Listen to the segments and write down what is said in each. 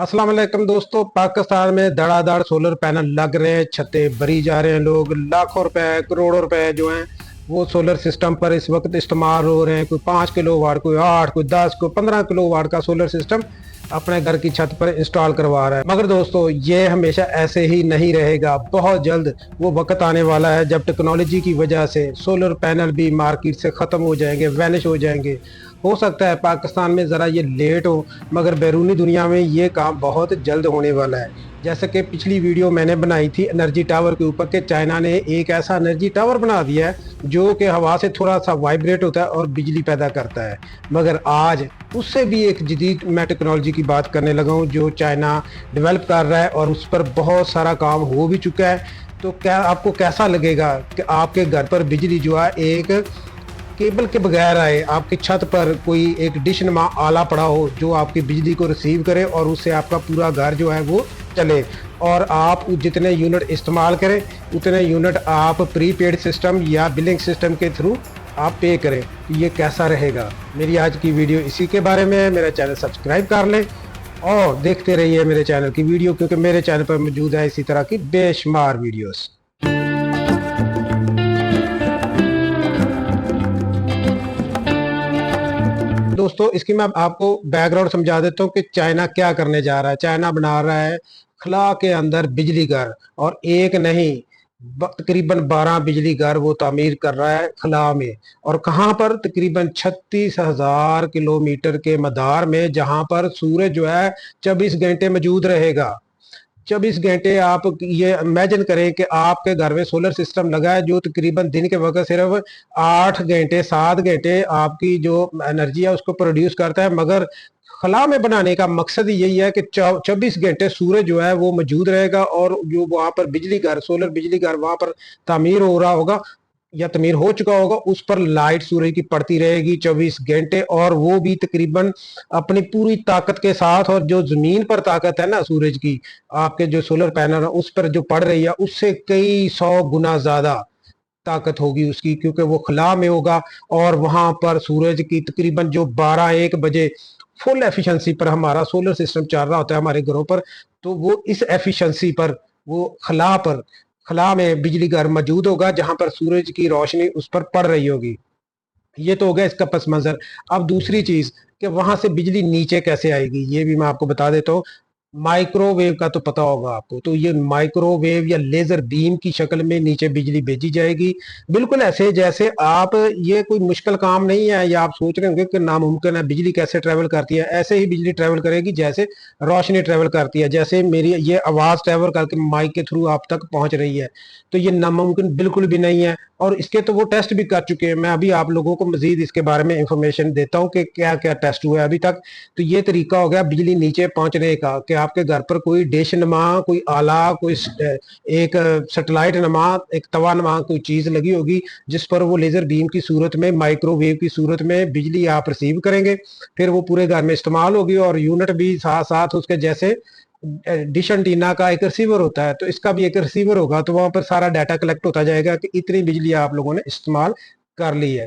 अस्सलाम वालेकुम दोस्तों। पाकिस्तान में धड़ाधड़ सोलर पैनल लग रहे हैं, छतें भरी जा रहे हैं। लोग लाखों रुपए करोड़ों रुपए जो हैं वो सोलर सिस्टम पर इस वक्त इस्तेमाल हो रहे हैं। कोई 5 किलो वाट, कोई 8, कोई 10, कोई 15 किलो वाट का सोलर सिस्टम अपने घर की छत पर इंस्टॉल करवा रहा है। मगर दोस्तों ये हमेशा ऐसे ही नहीं रहेगा। बहुत जल्द वो वक्त आने वाला है जब टेक्नोलॉजी की वजह से सोलर पैनल भी मार्केट से ख़त्म हो जाएंगे, वैनिश हो जाएंगे। हो सकता है पाकिस्तान में ज़रा ये लेट हो, मगर बैरूनी दुनिया में ये काम बहुत जल्द होने वाला है। जैसे कि पिछली वीडियो मैंने बनाई थी एनर्जी टावर के ऊपर कि चाइना ने एक ऐसा एनर्जी टावर बना दिया है जो कि हवा से थोड़ा सा वाइब्रेट होता है और बिजली पैदा करता है। मगर आज उससे भी एक जदीद मैं टेक्नोलॉजी की बात करने लगा हूँ जो चाइना डेवलप कर रहा है और उस पर बहुत सारा काम हो भी चुका है। तो क्या आपको कैसा लगेगा कि आपके घर पर बिजली जो है एक केबल के बगैर आए, आपकी छत पर कोई एक डिश नुमा आला पड़ा हो जो आपकी बिजली को रिसीव करे और उससे आपका पूरा घर जो है वो चले, और आप जितने यूनिट इस्तेमाल करें उतने यूनिट आप प्रीपेड सिस्टम या बिलिंग सिस्टम के थ्रू आप पे करें। तो ये कैसा रहेगा? मेरी आज की वीडियो इसी के बारे में है। मेरा चैनल सब्सक्राइब कर लें और देखते रहिए मेरे चैनल की वीडियो, क्योंकि मेरे चैनल पर मौजूद है इसी तरह की बेशुमार वीडियोस। दोस्तों इसकी मैं आपको बैकग्राउंड समझा देता हूँ कि चाइना क्या करने जा रहा है। चाइना बना रहा है खला के अंदर बिजली घर, और एक नहीं तकरीबन 12 बिजली घर वो तामीर कर रहा है खला में। और कहाँ पर? तकरीबन 36,000 किलोमीटर के मदार में, जहां पर सूरज जो है 24 घंटे मौजूद रहेगा। 24 घंटे आप ये इमेजिन करें कि आपके घर में सोलर सिस्टम लगा है जो तकरीबन दिन के वक्त सिर्फ 8 घंटे 7 घंटे आपकी जो एनर्जी है उसको प्रोड्यूस करता है। मगर खला में बनाने का मकसद यही है कि 24 घंटे सूरज जो है वो मौजूद रहेगा, और जो वहां पर बिजली घर, सोलर बिजली घर वहां पर तामीर हो रहा होगा या तमीर हो चुका होगा, उस पर लाइट सूरज की पड़ती रहेगी 24 घंटे, और वो भी तकरीबन अपनी पूरी ताकत के साथ। और जो जमीन पर ताकत है ना सूरज की, आपके जो सोलर पैनल है उस पर जो पड़ रही है उससे कई 100 गुना ज्यादा ताकत होगी उसकी, क्योंकि वो खला में होगा। और वहां पर सूरज की तकरीबन जो 12-1 बजे फुल एफिशिएंसी पर हमारा सोलर सिस्टम चल रहा होता है हमारे घरों पर, तो वो इस एफिशिएंसी पर वो खला में बिजली घर मौजूद होगा जहां पर सूरज की रोशनी उस पर पड़ रही होगी। ये तो हो गया इसका पस मंजर। अब दूसरी चीज कि वहां से बिजली नीचे कैसे आएगी ये भी मैं आपको बता देता हूँ। माइक्रोवेव का तो पता होगा आपको, तो ये माइक्रोवेव या लेजर बीम की शक्ल में नीचे बिजली भेजी जाएगी। बिल्कुल ऐसे जैसे आप, ये कोई मुश्किल काम नहीं है या आप सोच रहे होंगे कि नामुमकिन है। बिजली कैसे ट्रेवल करती है? ऐसे ही बिजली ट्रेवल करेगी जैसे रोशनी ट्रेवल करती है। जैसे मेरी ये आवाज ट्रेवल करके माइक के थ्रू आप तक पहुंच रही है, तो ये नामुमकिन बिल्कुल भी नहीं है। और इसके तो वो टेस्ट भी कर चुके हैं। मैं अभी आप लोगों को मजीद इसके बारे में इंफॉर्मेशन देता हूँ कि क्या क्या टेस्ट हुआ है अभी तक। तो ये तरीका हो गया बिजली नीचे पहुंचने का कि आपके घर पर कोई डिश नमा, कोई आला, कोई एक सैटेलाइट नमा, एक तवा नमा कोई चीज लगी होगी जिस पर वो लेजर बीम की सूरत में, माइक्रोवेव की सूरत में बिजली आप रिसीव करेंगे। फिर वो पूरे घर में इस्तेमाल होगी, और यूनिट भी साथ साथ उसके जैसे डिश एंटीना का एक रिसीवर होता है, तो इसका भी एक रिसीवर होगा। तो वहां पर सारा डाटा कलेक्ट होता जाएगा कि इतनी बिजली आप लोगों ने इस्तेमाल कर ली है।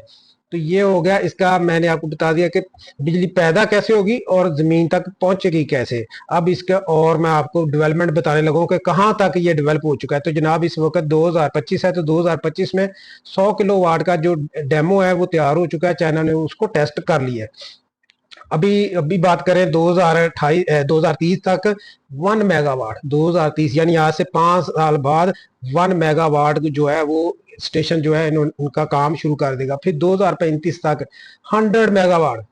तो ये हो गया इसका, मैंने आपको बता दिया कि बिजली पैदा कैसे होगी और जमीन तक पहुंचेगी कैसे। अब इसका और मैं आपको डेवलपमेंट बताने लगा कि कहाँ तक ये डेवलप हो चुका है। तो जनाब इस वक्त 2025 है, तो 2025 में 100 किलोवाट का जो डेमो है वो तैयार हो चुका है। चाइना ने उसको टेस्ट कर लिया है। अभी अभी बात करें 2030 तक 1 मेगावाट, 2030 यानी आज से 5 साल बाद 1 मेगावाट जो है वो स्टेशन जो है उनका काम शुरू कर देगा। फिर 2035 तक 100 मेगावाट।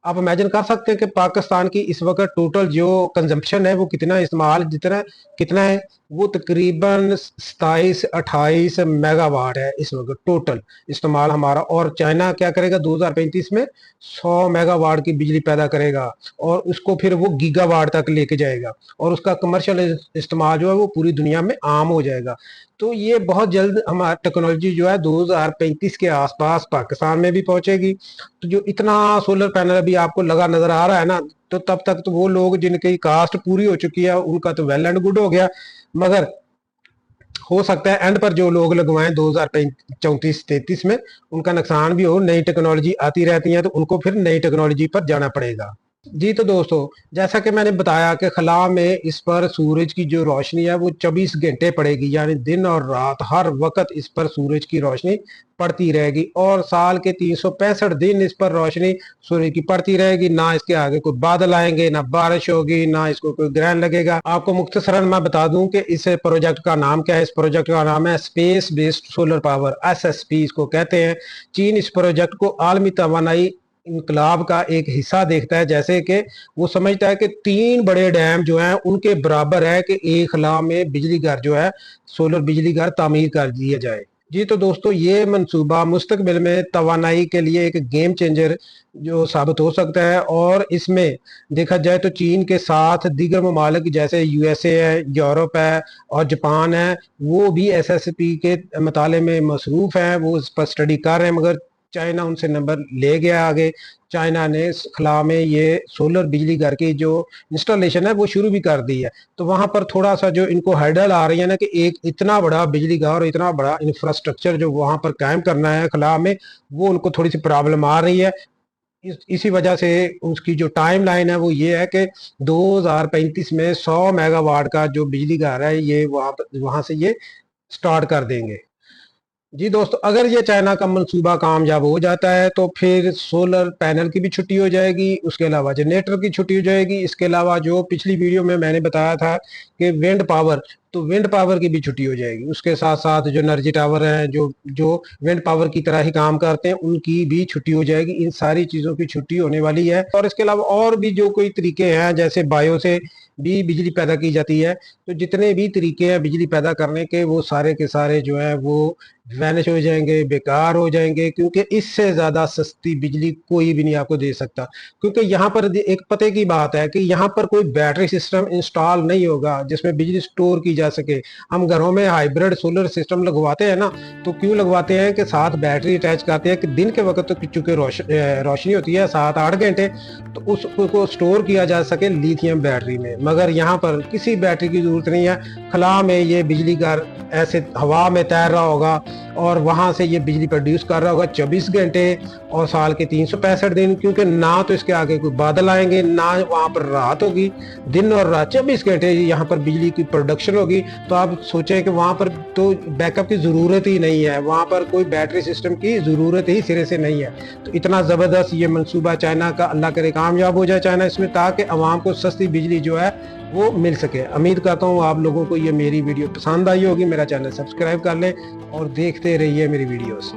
आप इमेजिन कर सकते हैं कि पाकिस्तान की इस वक्त टोटल जो कंजम्पशन है वो कितना, इस्तेमाल जितना कितना है, वो तकरीबन 27-28 मेगावाट है इस वक्त टोटल इस्तेमाल हमारा। और चाइना क्या करेगा 2035 में? 100 मेगावाट की बिजली पैदा करेगा, और उसको फिर वो गीगावाट तक लेके जाएगा, और उसका कमर्शियल इस्तेमाल जो है वो पूरी दुनिया में आम हो जाएगा। तो ये बहुत जल्द हमारा टेक्नोलॉजी जो है 2035 के आसपास पाकिस्तान में भी पहुंचेगी। तो जो इतना सोलर पैनल अभी आपको लगा नजर आ रहा है ना, तो तब तक तो वो लोग जिनकी कास्ट पूरी हो चुकी है उनका तो वेल एंड गुड हो गया। मगर हो सकता है एंड पर जो लोग लगवाएं 2034-33 में, उनका नुकसान भी हो। नई टेक्नोलॉजी आती रहती है तो उनको फिर नई टेक्नोलॉजी पर जाना पड़ेगा। जी तो दोस्तों, जैसा कि मैंने बताया कि खला में इस पर सूरज की जो रोशनी है वो 24 घंटे पड़ेगी, यानी दिन और रात हर वक्त इस पर सूरज की रोशनी पड़ती रहेगी और साल के 365 दिन इस पर रोशनी सूर्य की पड़ती रहेगी। ना इसके आगे कोई बादल आएंगे, ना बारिश होगी, ना इसको कोई ग्रहण लगेगा। आपको मुख्तसरन मैं बता दूं कि इस प्रोजेक्ट का नाम क्या है। इस प्रोजेक्ट का नाम है space based solar power, SSP इसको कहते हैं। चीन इस प्रोजेक्ट को आलमी तवानाई इनकलाब का एक हिस्सा देखता है, जैसे कि वो समझता है कि 3 बड़े डैम जो हैं उनके बराबर है कि एक खला में बिजली घर जो है, सोलर बिजली घर तामीर कर दिया जाए। जी तो दोस्तों, ये मंसूबा मुस्तकबिल में तवानाई के लिए एक गेम चेंजर जो साबित हो सकता है। और इसमें देखा जाए तो चीन के साथ दीगर ममालिक जैसे USA है, यूरोप है और जापान है, वो भी SSP के मताले में मसरूफ हैं, वो इस पर स्टडी कर रहे हैं। मगर चाइना उनसे नंबर ले गया आगे। चाइना ने खला में ये सोलर बिजली घर की जो इंस्टॉलेशन है वो शुरू भी कर दी है। तो वहां पर थोड़ा सा जो इनको हर्डल आ रही है ना कि एक इतना बड़ा बिजली घर और इतना बड़ा इंफ्रास्ट्रक्चर जो वहां पर कायम करना है खला में, वो उनको थोड़ी सी प्रॉब्लम आ रही है। इसी वजह से उसकी जो टाइम लाइन है वो ये है कि 2035 में 100 मेगावाट का जो बिजली घर है ये वहां से ये स्टार्ट कर देंगे। जी दोस्तों, अगर ये चाइना का मंसूबा कामयाब हो जाता है तो फिर सोलर पैनल की भी छुट्टी हो जाएगी, उसके अलावा जनरेटर की छुट्टी हो जाएगी। इसके अलावा जो पिछली वीडियो में मैंने बताया था कि विंड पावर, तो विंड पावर की भी छुट्टी हो जाएगी। उसके साथ साथ जो एनर्जी टावर हैं जो जो विंड पावर की तरह ही काम करते हैं उनकी भी छुट्टी हो जाएगी। इन सारी चीज़ों की छुट्टी होने वाली है। और इसके अलावा और भी जो कोई तरीके हैं, जैसे बायो से भी बिजली पैदा की जाती है, तो जितने भी तरीके हैं बिजली पैदा करने के वो सारे के सारे जो है वो वैनिश हो जाएंगे, बेकार हो जाएंगे, क्योंकि इससे ज़्यादा सस्ती बिजली कोई भी नहीं आपको दे सकता। क्योंकि यहाँ पर एक पते की बात है कि यहाँ पर कोई बैटरी सिस्टम इंस्टॉल नहीं होगा जिसमें बिजली स्टोर की जा सके। हम घरों में हाइब्रिड सोलर सिस्टम लगवाते हैं ना, तो क्यों लगवाते हैं कि साथ बैटरी अटैच करते हैं कि दिन के वक्त तो चूंकि रोशनी होती है 7-8 घंटे, तो उसको स्टोर किया जा सके लिथियम बैटरी में। मगर यहाँ पर किसी बैटरी की जरूरत नहीं है। खला में ये बिजली घर ऐसे हवा में तैर रहा होगा और वहां से ये बिजली प्रोड्यूस कर रहा होगा 24 घंटे और साल के 365 दिन, क्योंकि ना तो इसके आगे कोई बादल आएंगे, ना वहां पर रात होगी। दिन और रात 24 घंटे यहाँ पर बिजली की प्रोडक्शन होगी। तो आप सोचें कि वहां पर तो बैकअप की जरूरत ही नहीं है, वहां पर कोई बैटरी सिस्टम की जरूरत ही सिरे से नहीं है। तो इतना जबरदस्त ये मंसूबा चाइना का, अल्लाह करे कामयाब हो जाए चाइना इसमें, ताकि अवाम को सस्ती बिजली जो है वो मिल सके। उम्मीद करता हूँ आप लोगों को ये मेरी वीडियो पसंद आई होगी। मेरा चैनल सब्सक्राइब कर लें और देखते रहिए मेरी वीडियोस।